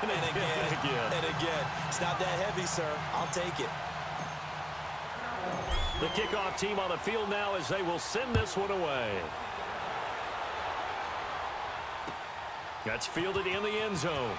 and again. It's not that heavy, sir. I'll take it. The kickoff team on the field now as they will send this one away. That's fielded in the end zone.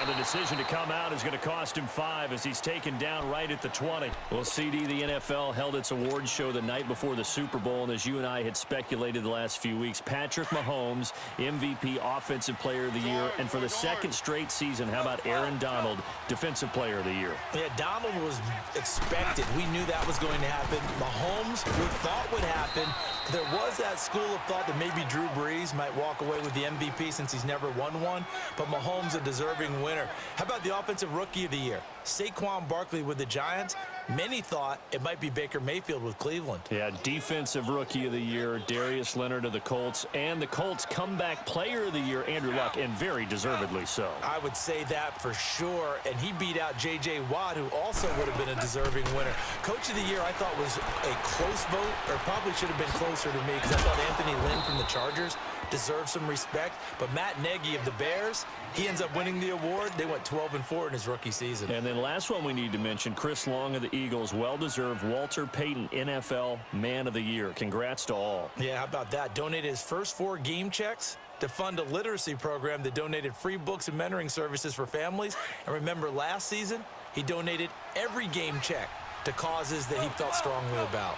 And the decision to come out is going to cost him 5 as he's taken down right at the 20. Well, CD, the NFL held its awards show the night before the Super Bowl, and as you and I had speculated the last few weeks, Patrick Mahomes, MVP, Offensive Player of the Year, and for the second straight season, how about Aaron Donald, Defensive Player of the Year? Yeah, Donald was expected. We knew that was going to happen. Mahomes, we thought would happen. There was that school of thought that maybe Drew Brees might walk away with the MVP since he's never won one, but Mahomes a deserving winner. How about the Offensive Rookie of the Year? Saquon Barkley with the Giants. Many thought it might be Baker Mayfield with Cleveland. Yeah, Defensive Rookie of the Year, Darius Leonard of the Colts, and the Colts Comeback Player of the Year, Andrew Luck, and very deservedly so. I would say that for sure, and he beat out J.J. Watt, who also would have been a deserving winner. Coach of the Year I thought was a close vote, or probably should have been closer to me, because I thought Anthony Lynn from the Chargers deserves some respect, but Matt Nagy of the Bears, he ends up winning the award. They went 12-4 in his rookie season. And then last one we need to mention, Chris Long of the Eagles, well-deserved Walter Payton NFL Man of the Year. Congrats to all. Yeah, how about that? Donated his first 4 game checks to fund a literacy program that donated free books and mentoring services for families. And remember, last season, he donated every game check to causes that he felt strongly about.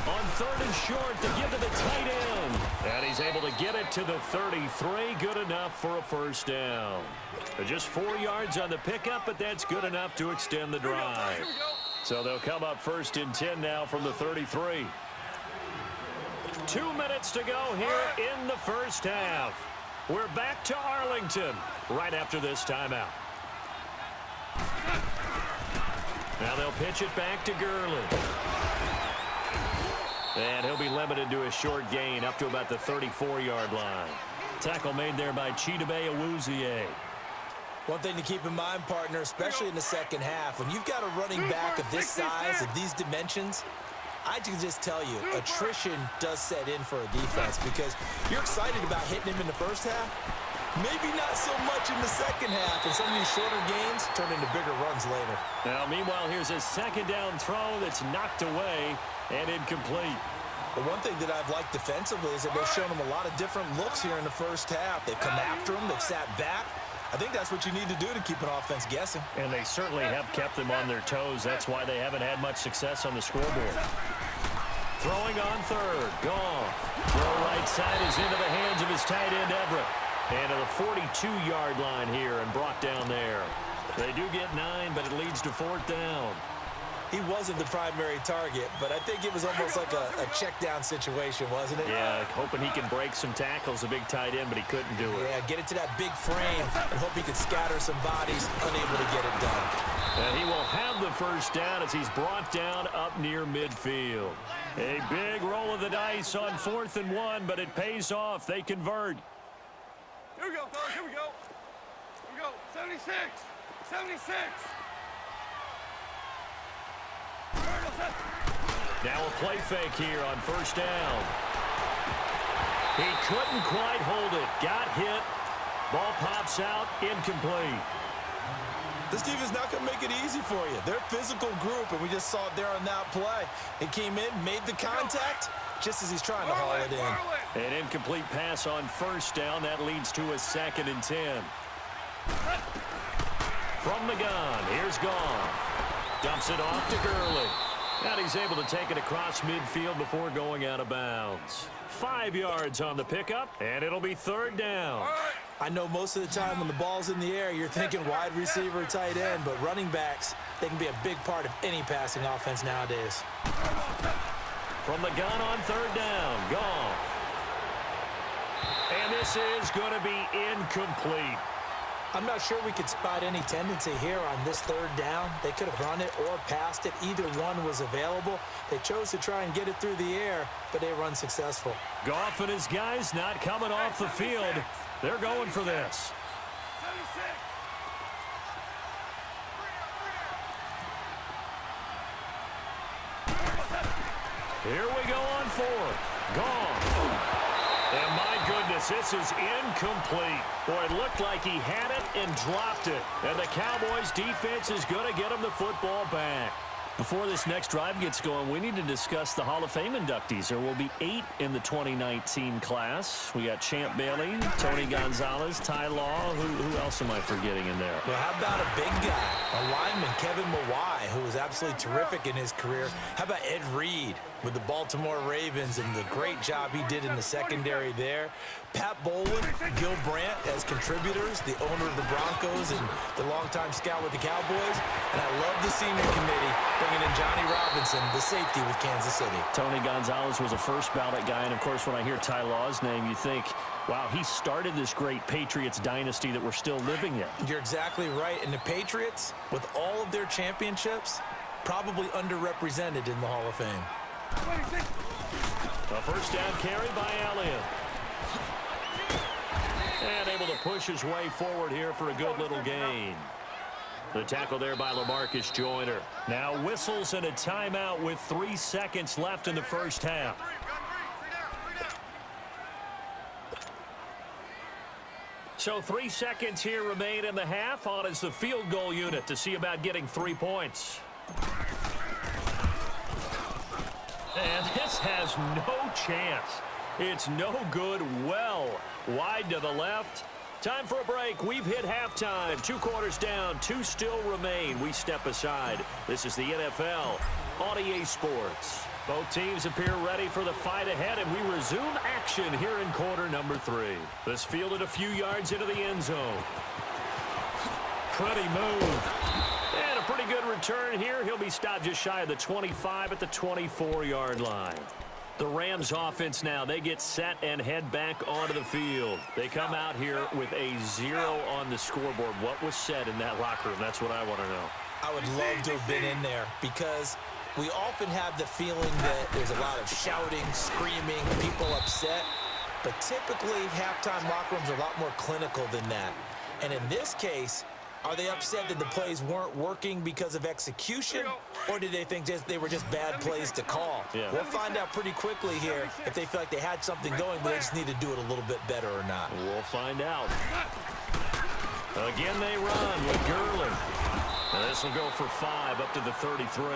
On 3rd and short to give to the tight end. And he's able to get it to the 33. Good enough for a first down. Just 4 yards on the pickup, but that's good enough to extend the drive. So they'll come up 1st and 10 now from the 33. 2 minutes to go here in the first half. We're back to Arlington right after this timeout. Now they'll pitch it back to Gurley. And he'll be limited to a short gain up to about the 34-yard line. Tackle made there by Chidobe Awuzie. One thing to keep in mind, partner, especially in the second half, when you've got a running back of this size, of these dimensions, I can just tell you, attrition does set in for a defense because you're excited about hitting him in the first half. Maybe not so much in the second half, and some of these shorter gains turn into bigger runs later. Now, meanwhile, here's a second down throw that's knocked away and incomplete. But one thing that I've liked defensively is that they've shown him a lot of different looks here in the first half. They've come after him. They've sat back. I think that's what you need to do to keep an offense guessing. And they certainly have kept them on their toes. That's why they haven't had much success on the scoreboard. Throwing on 3rd. Goff. Throw right side is into the hands of his tight end, Everett. And to the 42-yard line here and brought down there. They do get 9, but it leads to 4th down. He wasn't the primary target, but I think it was almost like a check-down situation, wasn't it? Yeah, hoping he can break some tackles, a big tight end, but he couldn't do it. Yeah, get it to that big frame and hope he could scatter some bodies, unable to get it done. And he will have the first down as he's brought down up near midfield. A big roll of the dice on 4th and 1, but it pays off. They convert. Here we go, fellas. Here we go. Here we go. 76. 76. Now a play fake here on 1st down. He couldn't quite hold it. Got hit. Ball pops out. Incomplete. This defense is not going to make it easy for you. They're a physical group, and we just saw it there on that play. He came in, made the contact, just as he's trying to haul it in. An incomplete pass on 1st down. That leads to a 2nd and 10. From the gun, here's Goff. Dumps it off to Gurley. And he's able to take it across midfield before going out of bounds. 5 yards on the pickup, and it'll be 3rd down. I know most of the time when the ball's in the air, you're thinking wide receiver, tight end, but running backs, they can be a big part of any passing offense nowadays. From the gun on 3rd down, Goff. And this is going to be incomplete. I'm not sure we could spot any tendency here on this 3rd down. They could have run it or passed it. Either one was available. They chose to try and get it through the air, but they were unsuccessful. Goff and his guys not coming off the field. They're going for this. Here we go on 4th. Gone. And my goodness, this is incomplete. Boy, it looked like he had it and dropped it. And the Cowboys defense is going to get him the football back. Before this next drive gets going, we need to discuss the Hall of Fame inductees. There will be 8 in the 2019 class. We got Champ Bailey, Tony Gonzalez, Ty Law. Who else am I forgetting in there? Well, how about a big guy, a lineman, Kevin Mawai, who was absolutely terrific in his career. How about Ed Reed with the Baltimore Ravens and the great job he did in the secondary there. Pat Bowlen, Gil Brandt as contributors, the owner of the Broncos and the longtime scout with the Cowboys. And I love the senior committee bringing in Johnny Robinson, the safety with Kansas City. Tony Gonzalez was a first ballot guy. And, of course, when I hear Ty Law's name, you think, wow, he started this great Patriots dynasty that we're still living in. You're exactly right. And the Patriots, with all of their championships, probably underrepresented in the Hall of Fame. A first down carry by Elliott. And able to push his way forward here for a good little gain. The tackle there by LaMarcus Joyner. Now whistles and a timeout with 3 seconds left in the first half. So 3 seconds here remain in the half. On is the field goal unit to see about getting 3 points. And this has no chance. It's no good. Well wide to the left. Time for a break. We've hit halftime. 2 quarters down. 2 still remain. We step aside. This is the NFL on EA Sports. Both teams appear ready for the fight ahead, and we resume action here in quarter number 3. This fielded a few yards into the end zone. Pretty move. And a pretty good return here. He'll be stopped just shy of the 25 at the 24-yard line. The Rams offense now, they get set and head back onto the field. They come out here with a 0 on the scoreboard. What was said in that locker room? That's what I want to know. I would love to have been in there because we often have the feeling that there's a lot of shouting, screaming, people upset. But typically, halftime locker rooms are a lot more clinical than that. And in this case, are they upset that the plays weren't working because of execution, or did they think they were just bad plays to call? Yeah. We'll find out pretty quickly here if they feel like they had something going, but they just need to do it a little bit better or not. We'll find out. Again, they run with Gurley. And this will go for 5 up to the 33.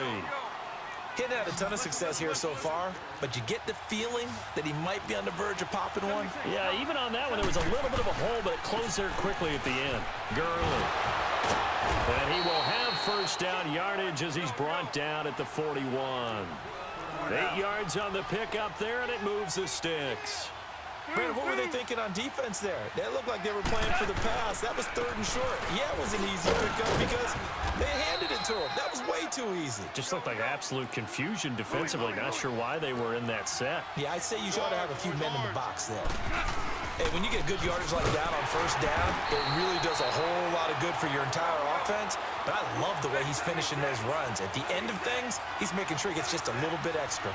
He hadn't had a ton of success here so far, but you get the feeling that he might be on the verge of popping one. Yeah, even on that one, there was a little bit of a hole, but it closed there quickly at the end. Gurley. And he will have first down yardage as he's brought down at the 41. 8 yards on the pickup there, and it moves the sticks. Brandon, what were they thinking on defense there? They looked like they were playing for the pass. That was 3rd and short. Yeah, it was an easy pickup because they handed it to him. That was way too easy. Just looked like absolute confusion defensively. Not sure why they were in that set. Yeah, I'd say you ought to have a few men in the box there. Hey, when you get good yardage like that on first down, it really does a whole lot of good for your entire offense. But I love the way he's finishing those runs. At the end of things, he's making sure he gets just a little bit extra.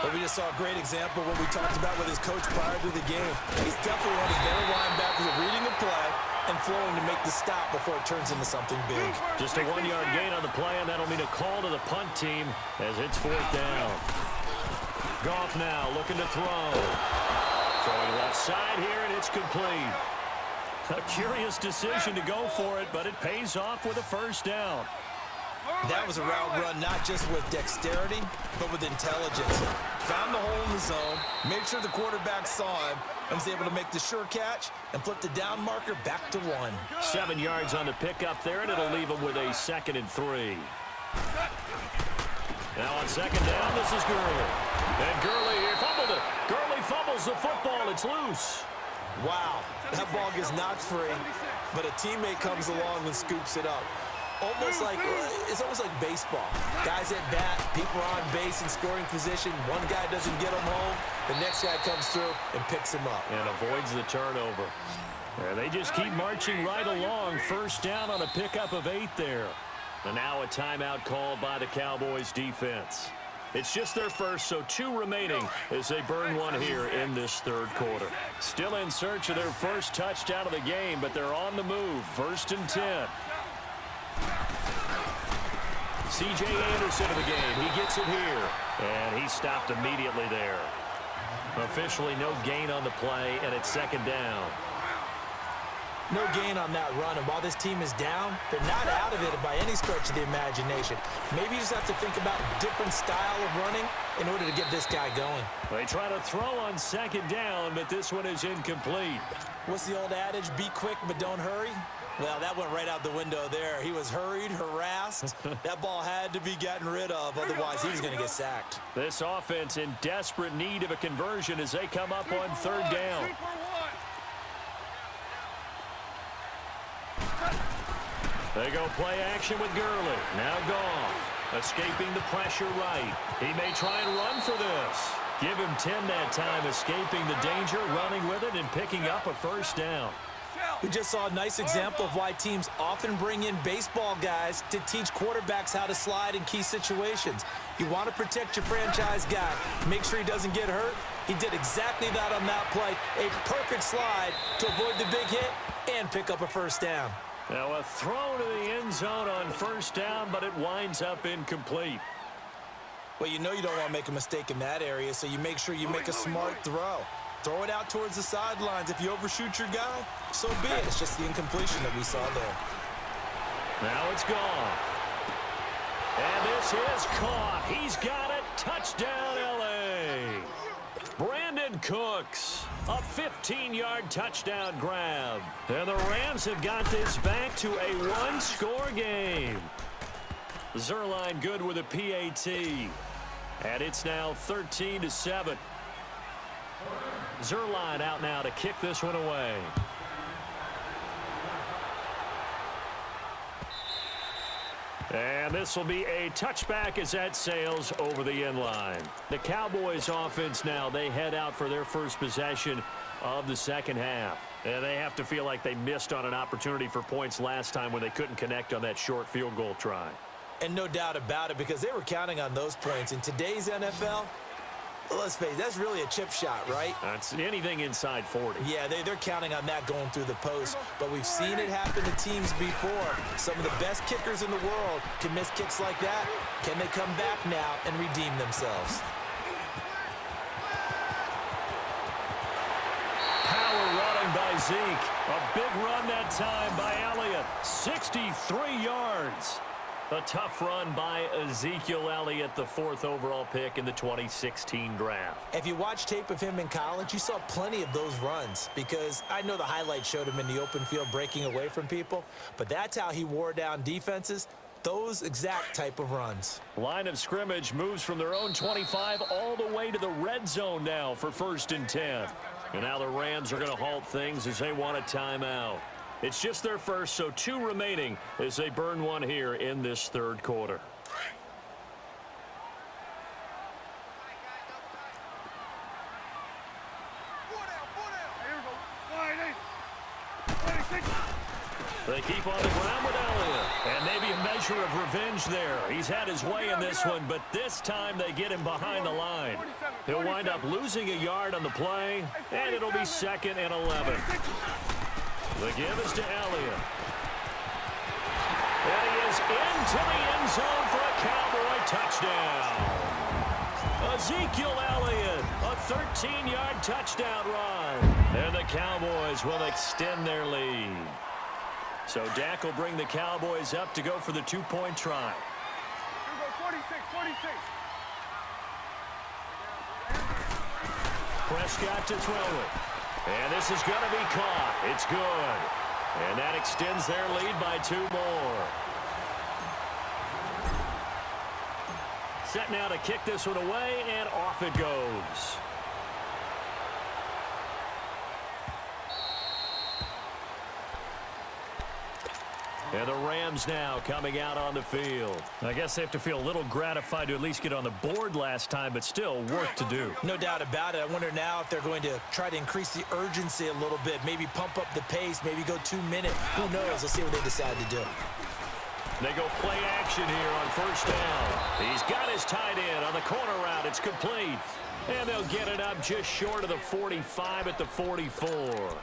But we just saw a great example of what we talked about with his coach prior to the game. He's definitely one of his better linebackers at reading the play and flowing to make the stop before it turns into something big. Just a 1-yard gain on the play, and that'll mean a call to the punt team as it's 4th down. Goff now looking to throw. Throwing left side here, and it's complete. A curious decision to go for it, but it pays off with a first down. That was a route run not just with dexterity, but with intelligence. Found the hole in the zone, made sure the quarterback saw him, and was able to make the sure catch and flip the down marker back to 1. 7 yards on the pickup there, and it'll leave him with a 2nd and 3. Now on 2nd down, this is Gurley. And Gurley here fumbled it. Gurley fumbles the football. It's loose. Wow, that ball gets knocked free, but a teammate comes along and scoops it up. It's almost like baseball. Guys at bat, people are on base in scoring position. One guy doesn't get him home. The next guy comes through and picks him up. And avoids the turnover. And they just keep marching right along. First down on a pickup of 8 there. And now a timeout called by the Cowboys defense. It's just their first, so 2 remaining as they burn one here in this 3rd quarter. Still in search of their first touchdown of the game, but they're on the move. 1st and 10. C.J. Anderson of the game. He gets it here. And he stopped immediately there. Officially no gain on the play, and it's second down. No gain on that run, and while this team is down, they're not out of it by any stretch of the imagination. Maybe you just have to think about a different style of running in order to get this guy going. They try to throw on second down, but this one is incomplete. What's the old adage? Be quick, but don't hurry. Well, that went right out the window there. He was hurried, harassed. That ball had to be gotten rid of, otherwise he was going to get sacked. This offense in desperate need of a conversion as they come up on third down. They go play action with Gurley. Now Goff, escaping the pressure right. He may try and run for this. Give him 10 that time, escaping the danger, running with it, and picking up a first down. We just saw a nice example of why teams often bring in baseball guys to teach quarterbacks how to slide in key situations. You want to protect your franchise guy. Make sure he doesn't get hurt. He did exactly that on that play. A perfect slide to avoid the big hit and pick up a first down. Now a throw to the end zone on first down, but it winds up incomplete. Well, you know you don't want to make a mistake in that area, so you make sure you make a smart throw. Throw it out towards the sidelines. If you overshoot your guy, so be it. It's just the incompletion that we saw there. Now it's gone. And this is caught. He's got it. Touchdown, L.A. Brandon Cooks, a 15-yard touchdown grab. And the Rams have got this back to a one-score game. Zerline good with a PAT. And it's now 13-7. Zerline out now to kick this one away. And this will be a touchback as that sails over the end line. The Cowboys offense now, they head out for their first possession of the second half. And they have to feel like they missed on an opportunity for points last time when they couldn't connect on that short field goal try. And no doubt about it, because they were counting on those points. In today's NFL, let's face it, that's really a chip shot, right? That's anything inside 40. Yeah, they're counting on that going through the post. But we've seen it happen to teams before. Some of the best kickers in the world can miss kicks like that. Can they come back now and redeem themselves? Power running by Zeke. A big run that time by Elliott. 63 yards. A tough run by Ezekiel Elliott, the 4th overall pick in the 2016 draft. If you watch tape of him in college, you saw plenty of those runs, because I know the highlights showed him in the open field breaking away from people, but that's how he wore down defenses, those exact type of runs. Line of scrimmage moves from their own 25 all the way to the red zone now for 1st and 10. And now the Rams are going to halt things as they want a timeout. It's just their first, so 2 remaining as they burn one here in this third quarter. They keep on the ground with Elliott. And maybe a measure of revenge there. He's had his way in this one, but this time they get him behind the line. He'll wind up losing a yard on the play, and it'll be 2nd and 11. The give is to Elliott. And he is into the end zone for a Cowboy touchdown. Ezekiel Elliott, a 13-yard touchdown run. And the Cowboys will extend their lead. So Dak will bring the Cowboys up to go for the 2-point try. Here we go, 46. Prescott to throw it. And this is going to be caught. It's good. And that extends their lead by 2 more. Set now to kick this one away, and off it goes. And the Rams now coming out on the field. I guess they have to feel a little gratified to at least get on the board last time, but still work to do. No doubt about it. I wonder now if they're going to try to increase the urgency a little bit, maybe pump up the pace, maybe go 2 minutes. Who knows? Let's see what they decide to do. They go play action here on 1st down. He's got his tight end on the corner route. It's complete. And they'll get it up just short of the 45 at the 44.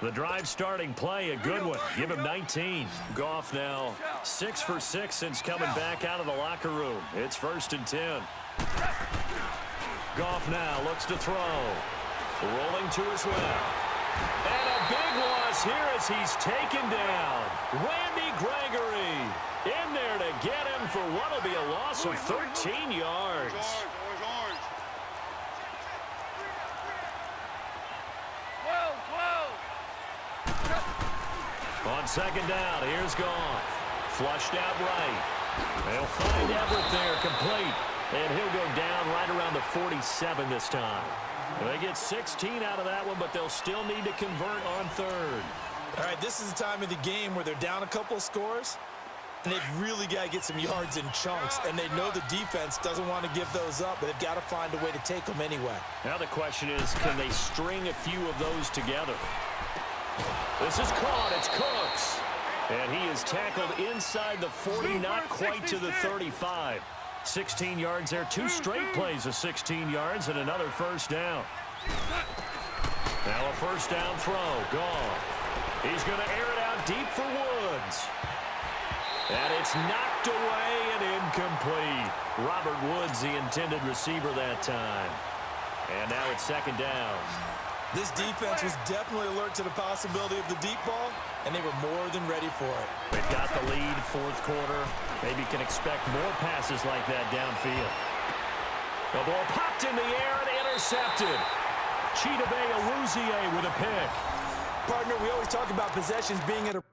The drive starting play, a good one. Give him 19. Goff now 6 for 6 since coming back out of the locker room. It's 1st and 10. Goff now looks to throw. Rolling to his left. And a big loss here as he's taken down. Randy Gregory in there to get him for what will be a loss of 13 yards. Orange. 12. On second down, here's Goff. Flushed out right. They'll find Everett there, complete. And he'll go down right around the 47 this time. They get 16 out of that one, but they'll still need to convert on third. All right, this is the time of the game where they're down a couple of scores, and they've really got to get some yards in chunks, and they know the defense doesn't want to give those up, but they've got to find a way to take them anyway. Now the question is, can they string a few of those together? This is caught. It's Cooks. And he is tackled inside the 40, not quite to the 35. 16 yards there. 2 straight plays of 16 yards and another first down. Now a first down throw. Gone. He's going to air it out deep for Woods. And it's knocked away and incomplete. Robert Woods, the intended receiver that time. And now it's second down. This defense was definitely alert to the possibility of the deep ball, and they were more than ready for it. They've got the lead, fourth quarter. Maybe can expect more passes like that downfield. The ball popped in the air and intercepted. Chidobe Awuzie with a pick. Partner, we always talk about possessions being at a